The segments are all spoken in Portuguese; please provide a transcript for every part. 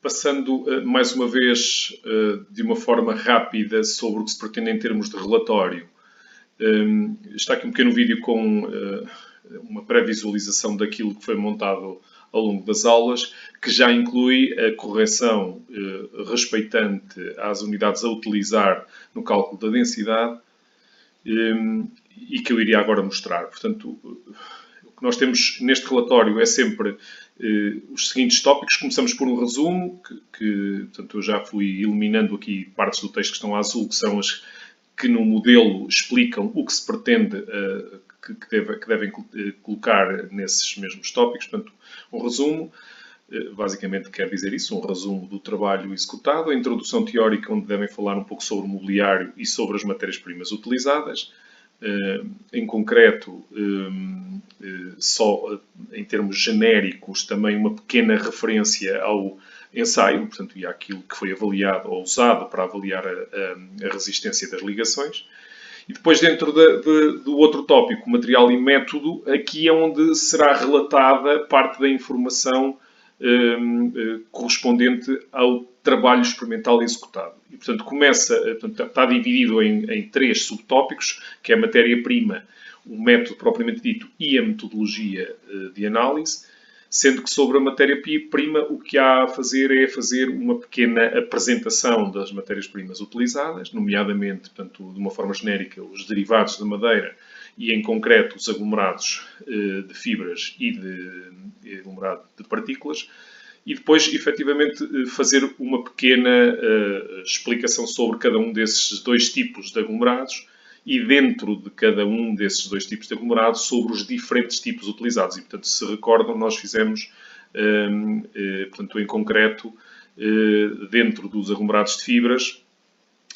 passando mais uma vez de uma forma rápida sobre o que se pretende em termos de relatório. Está aqui um pequeno vídeo com uma pré-visualização daquilo que foi montado ao longo das aulas, que já inclui a correção respeitante às unidades a utilizar no cálculo da densidade e que eu iria agora mostrar. Portanto, o que nós temos neste relatório é sempre os seguintes tópicos. Começamos por um resumo, portanto, eu já fui eliminando aqui partes do texto que estão a azul, que são as que no modelo explicam o que se pretende que devem colocar nesses mesmos tópicos. Portanto, um resumo, basicamente quer dizer isso, um resumo do trabalho executado, a introdução teórica, onde devem falar um pouco sobre o mobiliário e sobre as matérias-primas utilizadas. Em concreto, só em termos genéricos, também uma pequena referência ao ensaio, portanto, e àquilo que foi avaliado ou usado para avaliar a resistência das ligações. E depois, dentro do outro tópico, material e método, aqui é onde será relatada parte da informação correspondente ao trabalho experimental executado. E, portanto, está dividido em três subtópicos, que é a matéria-prima, o método propriamente dito e a metodologia de análise, sendo que sobre a matéria-prima o que há a fazer é fazer uma pequena apresentação das matérias-primas utilizadas, nomeadamente, portanto, de uma forma genérica, os derivados de madeira e, em concreto, os aglomerados de fibras e de aglomerado de partículas, e depois, efetivamente, fazer uma pequena explicação sobre cada um desses dois tipos de aglomerados e, dentro de cada um desses dois tipos de aglomerados, sobre os diferentes tipos utilizados. E, portanto, se recordam, nós fizemos, portanto, em concreto, dentro dos aglomerados de fibras,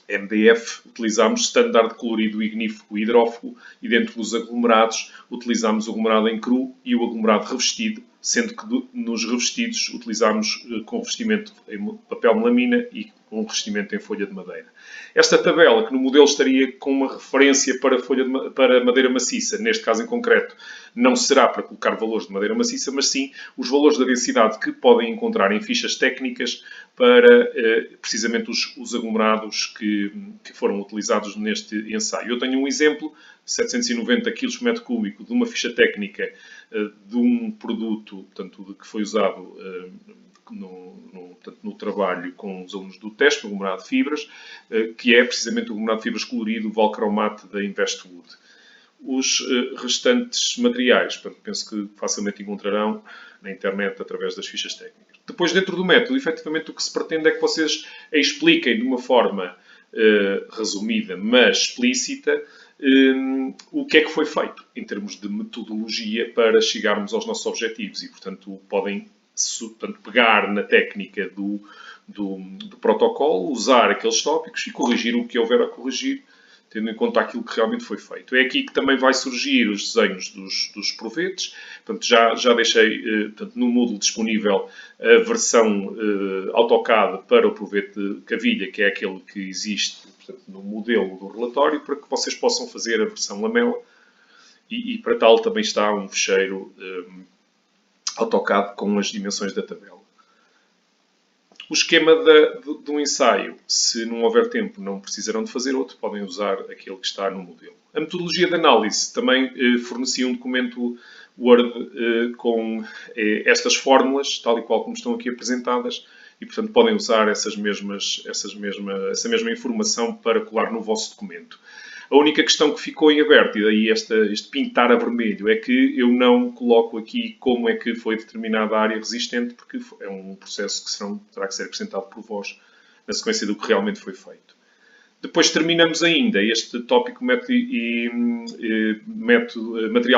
MDF, utilizámos standard colorido ignífugo e hidrófugo, e dentro dos aglomerados utilizámos o aglomerado em cru e o aglomerado revestido, sendo que nos revestidos utilizámos com revestimento em papel melamina e com revestimento em folha de madeira. Esta tabela, que no modelo estaria com uma referência para madeira maciça, neste caso em concreto, não será para colocar valores de madeira maciça, mas sim os valores da densidade que podem encontrar em fichas técnicas para precisamente os aglomerados que foram utilizados neste ensaio. Eu tenho um exemplo, 790 kg por metro cúbico, de uma ficha técnica de um produto, portanto, que foi usado no trabalho com os alunos do teste, o aglomerado de fibras, que é precisamente o aglomerado de fibras colorido Valcromate da Investwood. Os restantes materiais, portanto, penso que facilmente encontrarão na internet através das fichas técnicas. Depois, dentro do método, efetivamente o que se pretende é que vocês expliquem de uma forma resumida, mas explícita, o que é que foi feito em termos de metodologia para chegarmos aos nossos objetivos. E, portanto, podem pegar na técnica do protocolo, usar aqueles tópicos e corrigir o que houver a corrigir, tendo em conta aquilo que realmente foi feito. É aqui que também vai surgir os desenhos dos provetes. Portanto, já deixei portanto, no Moodle disponível a versão AutoCAD para o provete de cavilha, que é aquele que existe, portanto, no modelo do relatório, para que vocês possam fazer a versão lamela. E para tal também está um fecheiro AutoCAD com as dimensões da tabela. O esquema de um ensaio, se não houver tempo, não precisarão de fazer outro, podem usar aquele que está no modelo. A metodologia de análise também fornecia um documento Word com estas fórmulas, tal e qual como estão aqui apresentadas, e, portanto, podem usar essa mesma informação para colar no vosso documento. A única questão que ficou em aberto, e daí este pintar a vermelho, é que eu não coloco aqui como é que foi determinada a área resistente, porque é um processo que terá que ser acrescentado por vós na sequência do que realmente foi feito. Depois terminamos ainda este tópico material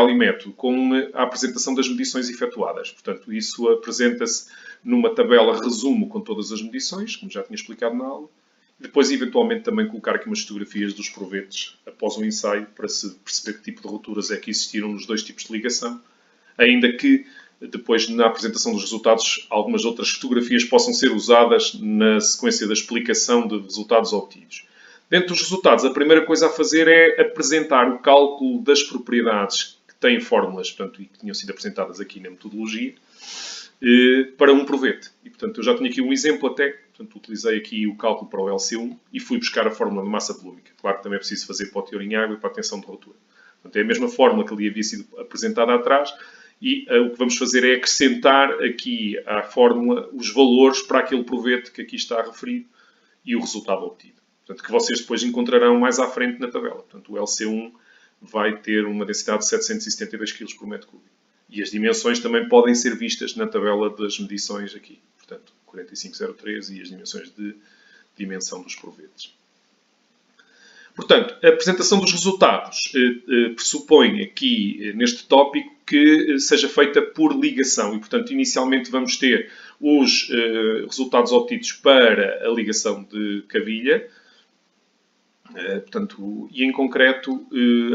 e método com a apresentação das medições efetuadas. Portanto, isso apresenta-se numa tabela resumo com todas as medições, como já tinha explicado na aula. Depois, eventualmente, também colocar aqui umas fotografias dos provetes após o ensaio, para se perceber que tipo de rupturas é que existiram nos dois tipos de ligação. Ainda que, depois, na apresentação dos resultados, algumas outras fotografias possam ser usadas na sequência da explicação de resultados obtidos. Dentro dos resultados, a primeira coisa a fazer é apresentar o cálculo das propriedades que têm fórmulas, portanto, e que tinham sido apresentadas aqui na metodologia. para um provete. E, portanto, eu já tenho aqui um exemplo até, portanto, utilizei aqui o cálculo para o LC1 e fui buscar a fórmula de massa volúmica. Claro que também é preciso fazer para o teor em água e para a tensão de ruptura. Portanto, é a mesma fórmula que ali havia sido apresentada atrás e o que vamos fazer é acrescentar aqui à fórmula os valores para aquele provete que aqui está referido e o resultado obtido. Portanto, que vocês depois encontrarão mais à frente na tabela. Portanto, o LC1 vai ter uma densidade de 772 kg por metro cúbico. E as dimensões também podem ser vistas na tabela das medições aqui. Portanto, 45013 e as dimensões de dimensão dos provetes. Portanto, a apresentação dos resultados pressupõe aqui, neste tópico, que seja feita por ligação. E, portanto, inicialmente vamos ter os resultados obtidos para a ligação de cavilha. Portanto, e em concreto,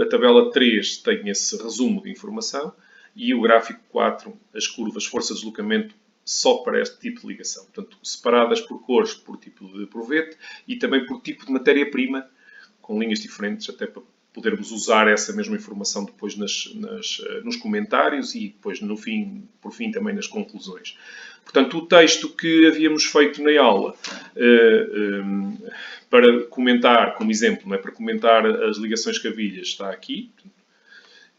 a tabela 3 tem esse resumo de informação e o gráfico 4, as curvas força de deslocamento só para este tipo de ligação. Portanto, separadas por cores, por tipo de provete e também por tipo de matéria-prima, com linhas diferentes, até para podermos usar essa mesma informação depois nos comentários e depois, por fim, também nas conclusões. Portanto, o texto que havíamos feito na aula para comentar, como exemplo, para comentar as ligações cavilhas, está aqui,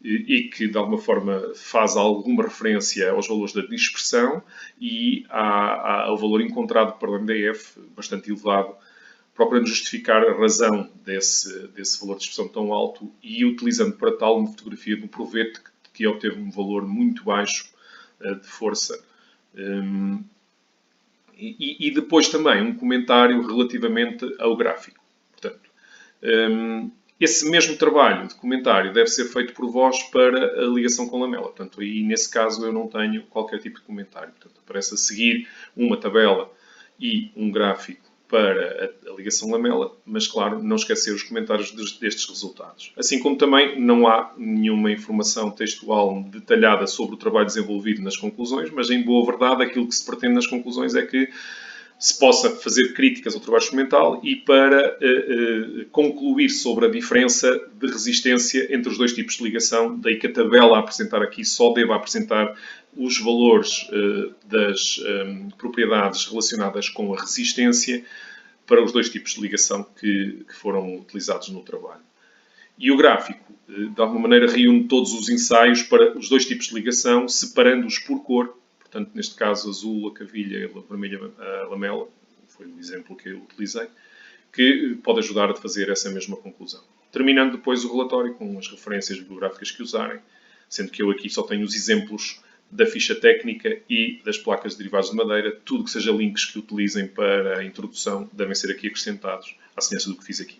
e que, de alguma forma, faz alguma referência aos valores da dispersão e ao valor encontrado para o MDF, bastante elevado, procurando justificar a razão desse valor de dispersão tão alto e utilizando para tal uma fotografia de um provete que obteve um valor muito baixo de força. E depois também um comentário relativamente ao gráfico. Portanto, esse mesmo trabalho de comentário deve ser feito por vós para a ligação com lamela. Portanto, aí nesse caso eu não tenho qualquer tipo de comentário. Portanto, aparece a seguir uma tabela e um gráfico para a ligação lamela, mas claro, não esquecer os comentários destes resultados. Assim como também não há nenhuma informação textual detalhada sobre o trabalho desenvolvido nas conclusões, mas em boa verdade aquilo que se pretende nas conclusões é que se possa fazer críticas ao trabalho experimental e para concluir sobre a diferença de resistência entre os dois tipos de ligação, daí que a tabela a apresentar aqui só deva apresentar os valores das propriedades relacionadas com a resistência para os dois tipos de ligação que foram utilizados no trabalho. E o gráfico, de alguma maneira, reúne todos os ensaios para os dois tipos de ligação, separando-os por cor. Portanto, neste caso, azul, a cavilha e a vermelha, a lamela, foi o exemplo que eu utilizei, que pode ajudar a fazer essa mesma conclusão. Terminando depois o relatório com as referências bibliográficas que usarem, sendo que eu aqui só tenho os exemplos da ficha técnica e das placas de derivados de madeira. Tudo que seja links que utilizem para a introdução devem ser aqui acrescentados, à semelhança do que fiz aqui.